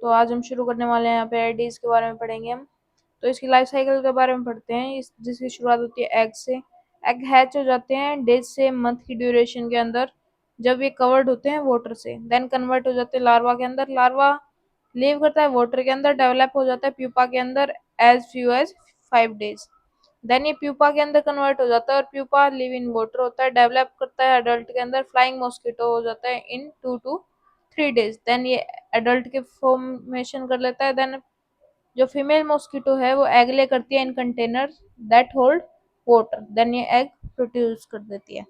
तो आज हम शुरू करने वाले हैं यहाँ पे एडीज के बारे में पढ़ेंगे हम। तो इसकी लाइफ साइकिल के बारे में पढ़ते हैं। जिसकी शुरुआत होती है एग से। एग हैच हो जाते हैं डेज से मंथ की ड्यूरेशन के अंदर, जब ये कवर्ड होते हैं वाटर से। देन कन्वर्ट हो जाते हैं लार्वा के अंदर। लार्वा लीव करता है वाटर के अंदर, डेवलप हो जाता है प्यूपा के अंदर as few as 5 days। Then ये प्यूपा के अंदर कन्वर्ट हो जाता है और प्यूपा लिव इन वाटर होता है, डेवलप करता है एडल्ट के अंदर फ्लाइंग मॉस्किटो हो जाता है इन 2 to 3 days। देन ये एडल्ट के फॉर्मेशन कर लेता है। देन जो फीमेल मॉस्किटो है वो एग ले करती है in container that hold water. Then ये एग प्रोड्यूस कर देती है।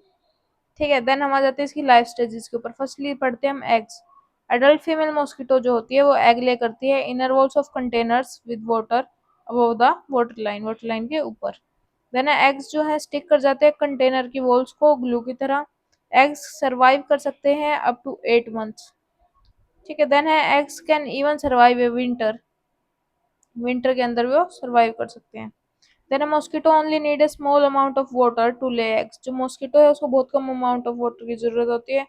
ठीक है, देन हम आ जाते हैं इसकी लाइफ स्टेजेस के ऊपर। फर्स्टली पढ़ते हैं हम एग्स। एडल्ट फीमेल मॉस्किटो जो होती है वो एग ले करती है inner walls of containers with water above the water line के ऊपर। देन एग्स जो है स्टिक कर जाते हैं कंटेनर की वॉल्स को ग्लू की तरह। एग्स सरवाइव कर सकते हैं अप टू 8 months। ठीक है, देन है eggs can even survive a winter. Winter के अंदर वो सरवाइव कर सकते हैं। Then mosquito only need a small amount of water to lay eggs. जो मॉस्किटो है उसको बहुत कम अमाउंट ऑफ वाटर की जरूरत होती है।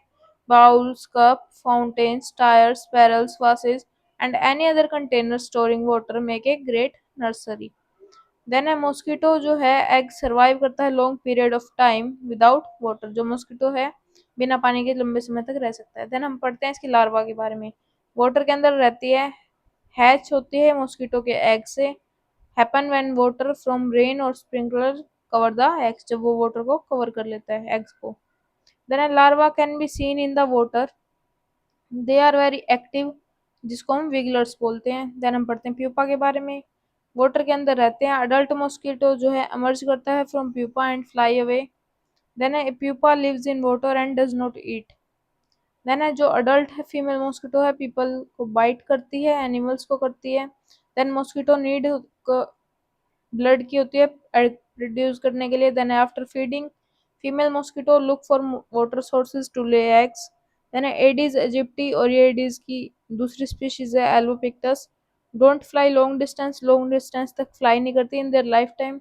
Bowls, cups, fountains, tyres, barrels, vases and any other container storing water make a great nursery. Then है mosquito जो है एग सरवाइव करता है long period of time without water. जो मॉस्किटो है बिना पानी के लंबे समय तक रह सकता है। देन हम पढ़ते हैं इसकी लार्वा के बारे में। वाटर के अंदर रहती है, हैच होती है मॉस्किटो के एग से। Happen when water from rain और स्प्रिंकलर कवर द एग्स। जब वो वाटर को कवर कर लेता है एग्स को। Then larva can be seen in the water, they are very active, जिसको हम विगलर्स बोलते हैं। देन हम पढ़ते हैं प्यूपा के बारे में। वाटर के अंदर रहते हैं। अडल्ट मॉस्किटो जो है एमर्ज करता है from pupa and fly away. Then pupa lives in water and does not eat. Then है जो अडल्ट है फीमेल मॉस्किटो है पीपल को बाइट करती है, एनिमल्स को करती है। देन मॉस्किटो नीड ब्लड की होती है प्रोड्यूस करने के लिए। Then after feeding female mosquito look for water sources to lay eggs. Then Aedes aegypti, और ये एडीज की दूसरी स्पीशीज है albopictus. Don't fly long distance तक फ्लाई नहीं करती in their life time.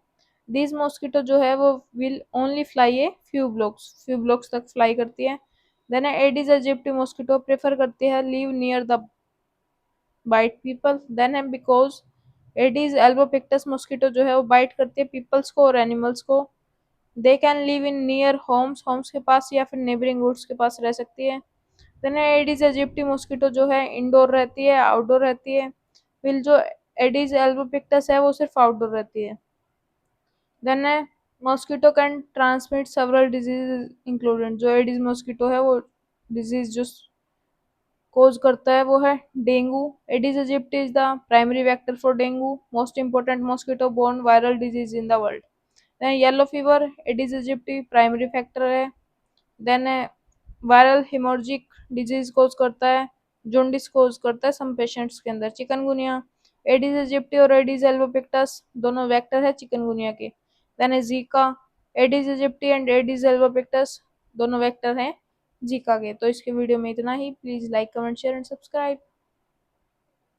These mosquito जो है वो will only fly a few blocks तक फ्लाई करती है। Then Aedes aegypti mosquito prefer करती है live near the bite people. Then है बिकॉज एडीज एल्बोपिक्टस मॉस्किटो जो है वो बाइट करती है पीपल्स को और एनिमल्स को। They can live in near homes, homes के पास या फिर नेबरिंग वुड्स के पास रह सकती है। देन एडीज इजिप्टी मॉस्किटो जो है इंडोर रहती है, आउटडोर रहती है। फिर जो एडीज एल्बोपिक्टस है वो सिर्फ आउटडोर रहती है। Then mosquito can transmit several disease included. जो एडीज मॉस्किटो है वो डिजीज जो कोज करता है वो है dengue. Aedes aegypti is the primary vector for dengue, most important mosquito borne viral disease in the world. Then yellow fever Aedes aegypti primary factor है। Then viral haemorrhagic disease cause करता है, jaundice कोज करता है some patients के अंदर। Chikungunya Aedes aegypti और Aedes albopictus दोनों vector है चिकनगुनिया के। Then Zika Aedes aegypti and Aedes albopictus दोनों वेक्टर हैं जीका के। तो इसके वीडियो में इतना ही। Please like, comment, share and subscribe.